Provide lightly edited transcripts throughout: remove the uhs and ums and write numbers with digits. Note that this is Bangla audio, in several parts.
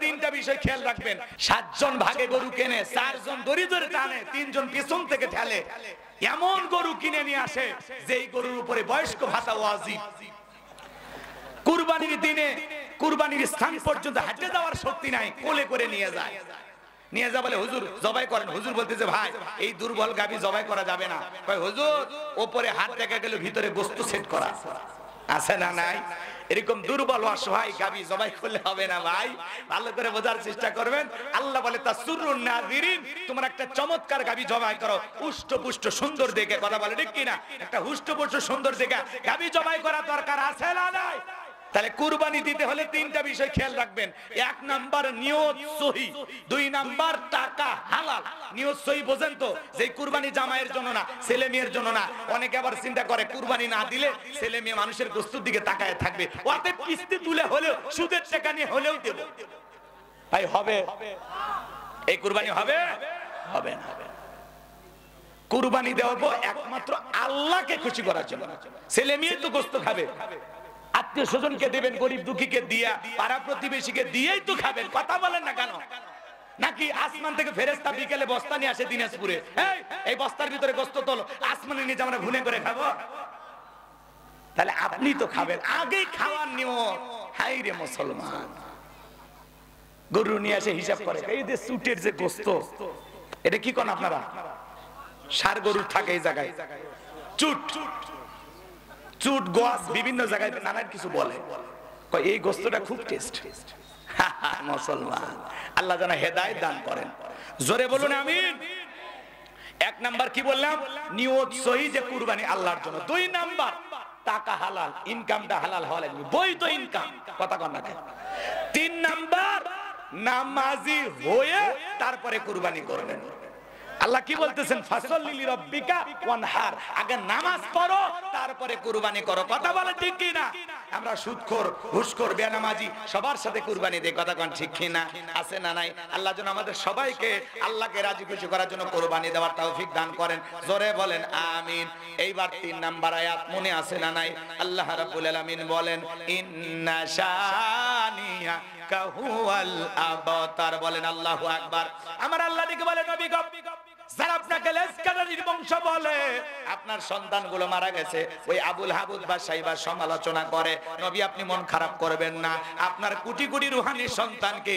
তিনটা বিষয় খেয়াল রাখবেন। 7 জন ভাগে গরু কেনে, 4 জন দড়ি ধরে টানে, 3 জন পিছন থেকে ঠেলে। এমন গরু কিনে নিয়ে আসে যেই গরুর উপরে বয়স্ক ভাতা ওয়াজিব। কুরবানির দিনে কুরবানির স্থান পর্যন্ত হাঁটে যাওয়ার শক্তি নাই, কোলে করে নিয়ে যায়। নিয়ে যা বলে হুজুর জবাই করেন। হুজুর বলতেছে ভাই এই দুর্বল গাভী জবাই করা যাবে না। কয় হুজুর উপরে হাত দেখা গেল ভিতরে গোশত সেট করা আছে না নাই? এরকম দুর্বল অসহায় গাভী জবাই করলে হবে না ভাই, ভালো করে বোঝার চেষ্টা করবেন। আল্লাহ বলে তাসুরুন নাযিরিন, তোমরা একটা চমৎকার গাভী জবাই করো, হুষ্টপুষ্ট সুন্দর দেখে। কথা বলে ঠিক কিনা? একটা হুষ্টপুষ্ট সুন্দর দেখে গাভী জবাই করা দরকার আছে না নাই? তাহলে কুরবানি দিতে হলে তিনটা বিষয় খেয়াল রাখবেন। 1 নাম্বার নিয়ত সহি, 2 নাম্বার টাকা হালাল। নিয়ত সহি বোঝেন তো, যে কুরবানি জামাইয়ের জন্য না, ছেলে মেয়ের জন্য না। অনেকে আবার চিন্তা করে কুরবানি না দিলে ছেলে মেয়ে মানুষের গোশতের দিকে তাকায় থাকবে, ওতে কিস্তি তুলে হলেও সুদের টাকা নিয়ে হলেও দেব। ভাই হবে এই কুরবানি? হবে হবে না। কুরবানি দেওয়াবো একমাত্র আল্লাহকে খুশি করার জন্য। ছেলে মেয়ে তো গোশত খাবে, আত্মীয় স্বজনকে দেবেন, গরিব দুঃখীকে দিয়া, পাড়া প্রতিবেশীকে দিয়েই তো খাবেন। কথা বলেন না কেন? নাকি আসমান থেকে ফেরেশতা বিকেলে বস্তা নিয়ে আসে দিনাজপুরে, এই বস্তার ভিতরে গোশত তোলো, আসমানে নিয়ে আমরা ভুনে করে খাবো? তাহলে আপনি তো খাবেন, আগেই খাওয়ার নিয়ম। হাই রে মুসলমান, গরু নিয়ে আসে হিসাব করে, এই যে সুটের যে গোশত, এটা কি কোন আপনারা? ষাঁড় গরুর থাকে এই জায়গায় চুট চুট গোয়াস বিভিন্ন জায়গায় নানান কিছু বলে, এই গোশতটা খুব টেস্ট। মুসলমান আল্লাহ যেন হেদায়েত দান করেন, জোরে বলুন আমিন। 1 নাম্বার কি বললাম? নিয়ত সহি, যে কুরবানি আল্লাহর জন্য। 2 নাম্বার টাকা হালাল, ইনকামটা হালাল হওয়া লাগবে, বৈধ ইনকাম। কথা কন না কেন? 3 নাম্বার নামাজি হয়ে তারপরে কুরবানি করবেন। আল্লাহ কি বলতেছেন? ফাসাল্লি লিরাব্বিকা ওয়ানহার, আগে নামাজ পড়ো তারপরে কুরবানি করো। কথা বলে ঠিক কি না? আমরা সুদখোর, ঘুষখোর, বেনামাজি সবার সাথে কুরবানি দেই। কথা কোন ঠিক কি না? আছে না নাই? আল্লাহ যেন আমাদের সবাইকে আল্লাহকে রাজি খুশি করার জন্য কুরবানি দেওয়ার তৌফিক দান করেন, জোরে বলেন আমিন। এইবার 3 নাম্বার আয়াত মনে আছে না নাই? আল্লাহ রাব্বুল আলামিন বলেন ইন্না শানিয়া কাহুয়াল আবতার। বলেন আল্লাহু আকবার। আমার আল্লাহ দিকে বলে নবী গো, যারা আপনাকে লেসকানারির বংশ বলে, আপনার সন্তানগুলো মারা গেছে, ওই আবুল হাবুদ বা সাইবার সমালোচনা করে, নবী আপনি মন খারাপ করবেন না। আপনার কোটি কোটি রুহানি সন্তানকে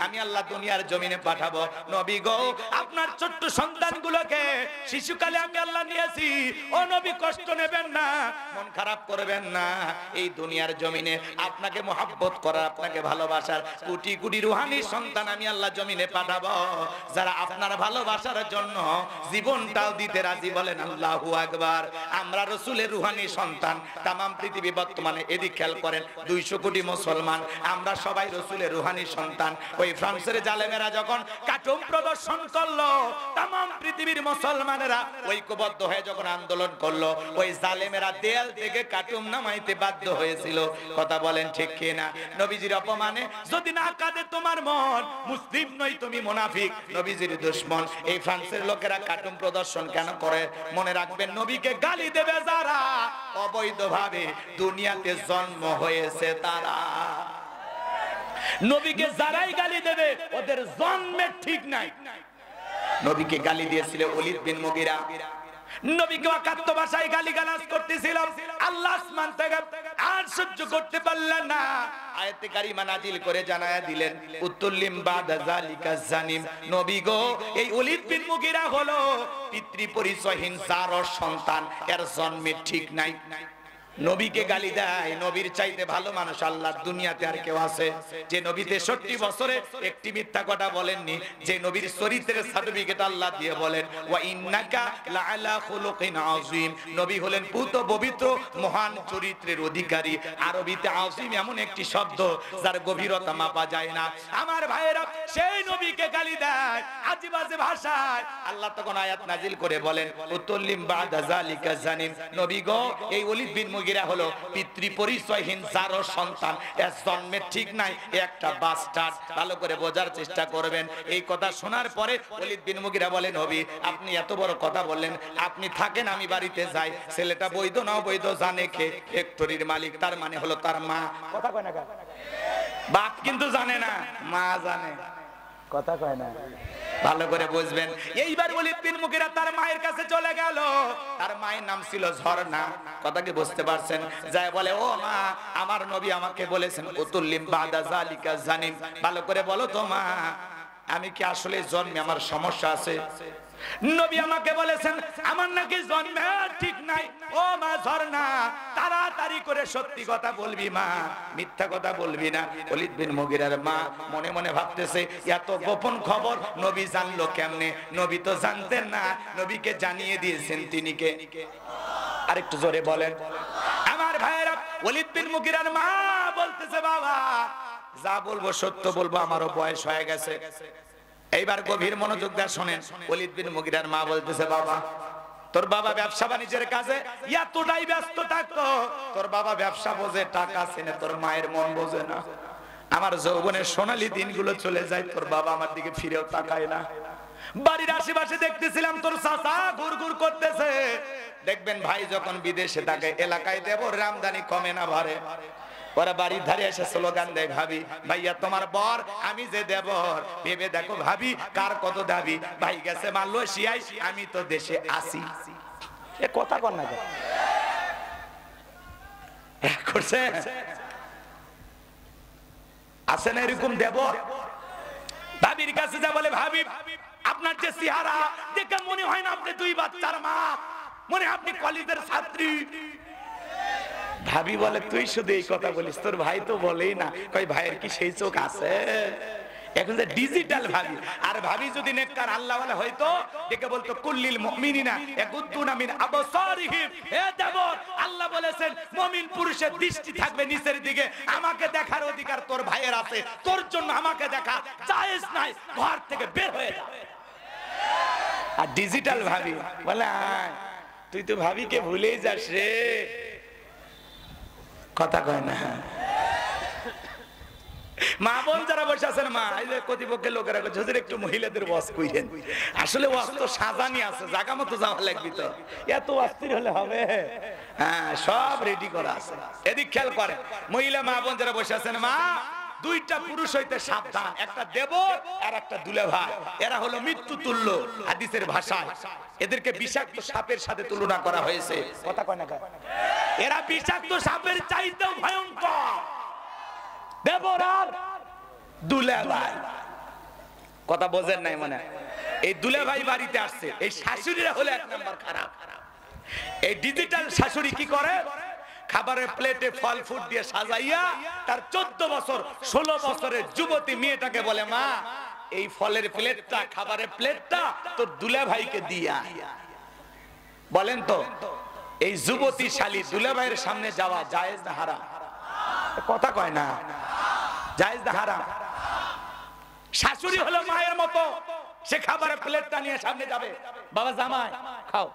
আমি আল্লাহ দুনিয়ার জমিনে পাঠাবো। নবী গো, আপনার ছোট্ট সন্তানগুলোকে শিশুকালে আমি আল্লাহ নিয়েছি, ও নবী কষ্ট নেবেন না, মন খারাপ করবেন না। এই দুনিয়ার জমিনে আপনাকে মহব্বত করার, আপনাকে ভালোবাসার কোটি কোটি রুহানি সন্তান আমি আল্লাহ জমিনে পাঠাবো, যারা আপনার ভালোবাসার জন্য জীবনটাও দিতে রাজি। বলেন আল্লাহু আকবার। আমরা রাসূলের রুহানি সন্তান। তামাম পৃথিবী বর্তমানে এদিক খেয়াল করেন 200 কোটি মুসলমান, আমরা সবাই রাসূলের রুহানি সন্তান। ওই ফ্রান্সের জালেমেরা যখন কাটুম প্রদর্শন করলো, তামাম পৃথিবীর মুসলমানেরা ঐক্যবদ্ধ হয়ে যখন আন্দোলন করলো, ওই জালেমেরা দেয়াল থেকে কাটুম নামাইতে বাধ্য হয়েছিল। কথা বলেন ঠিক কি না? নবীজির অপমানে যদি না কাঁদে তোমার মন, মুসলিম নই তুমি মুনাফিক, নবীজির দুশমন। এই ফ্রান্সের লোকেরা কার্টুন প্রদর্শন কেন করে? মনে রাখবেন, নবীকে গালি দেবে যারা, অবৈধভাবে দুনিয়াতে জন্ম হয়েছে তারা। নবীকে যারাই গালি দেবে ওদের জন্মের ঠিক নাই। নবীকে গালি দিয়েছিল ওলীদ বিন মুগীরা, নবীকে অকাত্য ভাষায় গালিগালাজ করতেছিল। আল্লাহ আসমান থেকে আর সহ্য করতে পারলেন না, আয়াতে কারিমা নাজিল করে জানায়া দিলেন উতুল্লিম বাদা যালিকা জানিম। নবী গো, এই ওলীদ বিন মুগীরা হলো পিতৃ পরিচয়হীন জারর সন্তান, এর জন্মের ঠিক নাই। নবীকে গালি দেয়। নবীর চাইতে ভালো মানুষ আল্লাহর দুনিয়াতে আর কেউ আছে? যে নবী 63 বছরে একটি মিথ্যা কথা বলেননি, যে নবীর চরিত্রের সার্টিফিকেট আল্লাহ দিয়ে বলেন ওয়া ইন্নাকা লাআলা খুলুকিন আযীম। নবী হলেন পুত পবিত্র মহান চরিত্রের অধিকারী। আরবিতে আযীম এমন একটি শব্দ যার গভীরতা মাপা যায় না। আমার ভাইয়েরা, সেই নবীকে গালি দেয় আজেবাজে ভাষায়। আল্লাহ তখন আয়াত নাজিল করে বলেন উতুল্লিম বাদা যালিকা জানিম। নবী গো, এই ওলীদ বিন মুগীরা হলো পিতৃ পরিচয়হীন জারর সন্তান, এর জন্মের ঠিক নাই, একটা বাস্টার্ড। ভালো করে বোঝার চেষ্টা করবেন। এই কথা শোনার পরে ওলীদ বিন মুগীরা বলেন নবী, আপনি এত বড় কথা বললেন, আপনি থাকেন, আমি বাড়িতে যাই। ছেলেটা বৈধ না অবৈধ জানে কে? ফ্যাক্টরির মালিক, তার মানে হলো তার মা। কথা কয় না? বাপ কিন্তু জানে না, মা জানে। কথা কয় না, ভালো করে বুঝবেন। এইবার ওলীদ বিন মুগীরা তার মায়ের কাছে চলে গেল। তার মায়ের নাম ছিল ঝর্ণা। কথা কি বুঝতে পারছেন? যায় বলে, ও মা, আমার নবী আমাকে বলেছেন উতুল্লিম বাদা যালিকা জানিম। ভালো করে বলো তো মা, আমি কি আসলে জন্মে আমার সমস্যা আছে? নবী আমাকে বলেছেন আমার নাকি জন্মে ঠিক নাই। ও মা ঝর্ণা, তাড়াতাড়ি করে সত্যি কথা বলবি মা, মিথ্যা কথা বলবি না। ওলীদ বিন মুগীরার মা মনে মনে ভাবতেছে, এত গোপন খবর নবী জানলো কেমনে? নবী তো জানতেন না, নবীকে জানিয়ে দিয়েছেন তিনি কে? আরেকটু জোরে বলেন। আমার ভাইয়েরা, ওলীদ বিন মুগীরার মা বলতেছে, বাবা যা বলবো সত্য বলবো, আমারও বয়স হয়ে গেছে। এইবার গভীর মনোযোগ দিয়ে শোনেন। ওলীদ বিন মুগীরার মা বলতেছে, বাবা তোর বাবা ব্যবসা বাণিজ্যের কাজে এতটাই ব্যস্ত থাকতো, তোর বাবা ব্যবসা বোঝে, টাকা চেনে, তোর মায়ের মন বোঝে না। আমার যৌবনের সোনালী দিনগুলো চলে যায়, তোর বাবা আমার দিকে ফিরেও তাকায় না। বাড়ির আশেপাশে দেখতেছিলাম তোর চাচা ঘুরঘুর করতেছে। দেখবেন ভাই যখন বিদেশে থাকে, এলাকায় দেবর রামদানি কমে না ভরে, ওরা বাড়ির ধারে এসে স্লোগান দেয়, ভাবি ভাইয়া তোমার বর, আমি যে দেবর, ভেবে দেখো ভাবি কার কত দাবি। ভাই গেছে মালয়েশিয়ায়, আমি তো দেশে আসি। এ কথা কর না করছে, আছে না এরকম দেবর? ভাবির কাছে যা বলে, ভাবি আপনার যে চেহারা দেখে মনে হয় না আপনি দুই বাচ্চার মা, মনে হয় আপনি কলেজের ছাত্রী। ভাবি বলে, তুই শুধু এই কথা বলিস, তোর ভাই তো বলেই না। কই ভাইয়ের কি সেই চোখ আছে? এখন যে ডিজিটাল ভাবি। আর ভাবি যদি নেককার আল্লাহওয়ালা হইতো, দেখে বলতো কুল্লিল মুমিনিনা ইয়াগুদ্দুনা মিন আবসারিহিম। হে দেবর, আল্লাহ বলেছেন মুমিন পুরুষের দৃষ্টি থাকবে নিচের দিকে। আমাকে দেখার অধিকার তোর ভাইয়ের আছে, তোর জন্য আমাকে দেখা জায়েজ নাই, ঘর থেকে বের হয়ে যা। আর ডিজিটাল ভাবি বলে, তুই তো ভাবিকে ভুলেই যাস রে। কথা কয় না। মা বোন যারা বসে আছেন, মা এই যে কর্তৃপক্ষের লোকেরা হুজুর একটু মহিলাদের ওয়াজ কইরেন। আসলে ওয়াজ তো সাজানি আছে, জায়গা মতো যাওয়া লাগবে, তো এত অস্থির হলে হবে? হ্যাঁ, সব রেডি করা আছে। এদিক খেয়াল করে মহিলা মা বোন যারা বসে আছেন, মা দুইটা পুরুষ হইতে সাবধান, একটা দেবর আর একটা দুলাভাই। এরা হলো মৃত্যু তুল্য হাদিসের ভাষায়। এদেরকে বিষাক্ত সাপের সাথে তুলনা করা হয়েছে। কথা কয় না, এরা বিষাক্ত সাপের চাইতেও ভয়ঙ্কর। দেবর আর দুলাভাই, কথা বোঝেন নাই মনে? এই দুলাভাই বাড়িতে আসছে, এই শাশুড়িরা হলো এক নাম্বার খারাপ। এই ডিজিটাল শাশুড়ি কি করে? খাবারের প্লেটে ফল ফুড দিয়ে সাজাইয়া তার 14 বছর 16 বছরের যুবতী মেয়েটাকে বলে, মা এই ফলের প্লেটটা, খাবারের প্লেটটা তোর দুলাভাইকে দিয়া। বলেন তো এই যুবতী শালী দুলাভাইয়ের সামনে যাওয়া জায়েজ না হারাম? কথা কয় না, জায়েজ না হারাম? শাশুড়ি হলো মায়ের মতো, সে খাবারের প্লেটটা নিয়ে সামনে যাবে, বাবা জামাই খাও,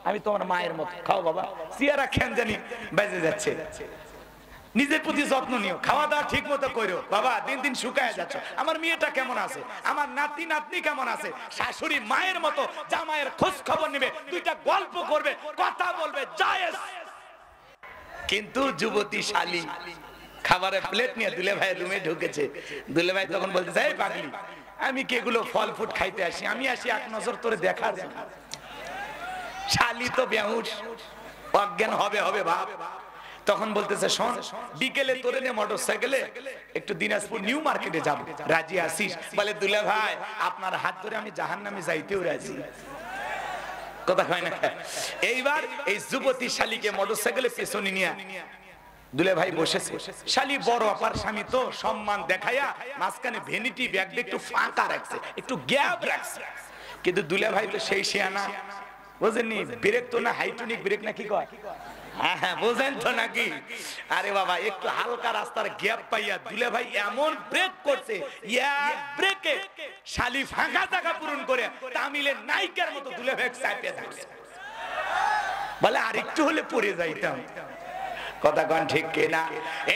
আমি তোমার মায়ের মতো, খাও বাবা, সিয়ারা খেন জানি বেজে যাচ্ছে। নিজের প্রতি যত্ন নিও, খাওয়া দাওয়া ঠিক মতো করো, বাবা দিন দিন শুকায় যাচ্ছ, আমার মেয়েটা কেমন আছে, আমার নাতি নাতনি কেমন আছে। শাশুড়ি মায়ের মতো জামাইয়ের খোঁজ খবর নেবে, দুইটা গল্প করবে, কথা বলবে, জায়েজ। কিন্তু যুবতী শালী খাবারের প্লেট নিয়ে দুলে ভাইয়ের রুমে ঢুকেছে। দুলে ভাই তখন বলতেছে, এই পাগলি, আমি কি এগুলো ফল ফুড খাইতে আসি? আমি আসি এক নজর তোরে দেখার জন্য। শালী তো বেহুশ, অজ্ঞান হবে হবে ভাব। তখন বলতেছে, শোন বিকেলে তোরে নিয়ে মোটরসাইকেলে একটু দিনাজপুর নিউ মার্কেটে যাব, রাজি আসিস? বলে, দুলে ভাই আপনার হাত ধরে আমি জাহান্নামে যাইতেও রাজি। কথা হয় না? এইবার এই যুবতী শালীকে মোটরসাইকেলে পেছনে নিয়ে দুলে ভাই বসেছে। শালী বড় আপার স্বামী তো সম্মান দেখায়া মাঝখানে ভ্যানিটি ব্যাগটা একটু ফাঁকা রাখছে, একটু গ্যাপ রাখছে। কিন্তু দুলে ভাই তো সেই শিয়ানা, বুঝেননি? ব্রেক তো না হাইড্রোলিক ব্রেক না কি কয়? হ্যাঁ হ্যাঁ, বুঝেন তো নাকি? আরে বাবা, একটু হালকা রাস্তার গ্যাপ পাইয়া দুলে ভাই এমন ব্রেক করছে, এক ব্রেকে শালী ফাঁকা জায়গা পূরণ করে তামিলের নায়িকার মতো দুলে ভাই চাপে ধরছে। বলে, আর একটু হলে পড়ে যাইতাম। কথা কোন ঠিক কিনা?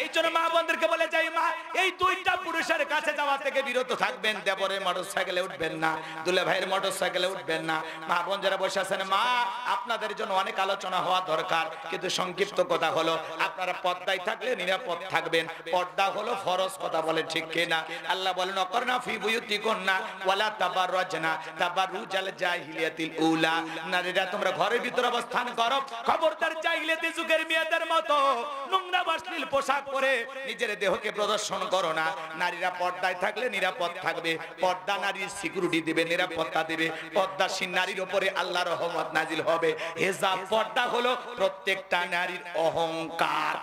এই জন্য মা বোনদেরকে বলে যাই, মা এই দুইটা পুরুষের কাছে যাওয়া থেকে বিরত থাকবেন। দেবরের মোটরসাইকেলে উঠবেন না, দুলে ভাইয়ের মোটরসাইকেলে উঠবেন না। মা বোন যারা বসে আছেন, মা আপনাদের জন্য অনেক আলোচনা হওয়া দরকার, কিন্তু সংক্ষিপ্ত কথা হলো আপনারা পর্দায় থাকলে নিরাপদ থাকবেন। পর্দা হলো ফরজ, কথা বলে ঠিক কিনা? আল্লাহ বলেন অকরনা ফি বুয়ুতিকুন্না ওয়ালা তাবাররাজনা তাবাররুজাল জাহিলিয়াতিল উলা। নারীরা তোমরা ঘরের ভিতর অবস্থান করো, খবরদার জাহিলিয়াতি যুগের মেয়েদের মতো নোংরা অশ্লীল পোশাক পরে নিজের দেহকে প্রদর্শন করো না। নারীরা পর্দায় থাকলে নিরাপদ থাকবে। পর্দা নারীর সিকিউরিটি দিবে, নিরাপত্তা দিবে। পর্দাশীল নারীর উপরে আল্লাহর রহমত নাজিল হবে। হিজাব পর্দা হলো প্রত্যেকটা নারীর অহংকার।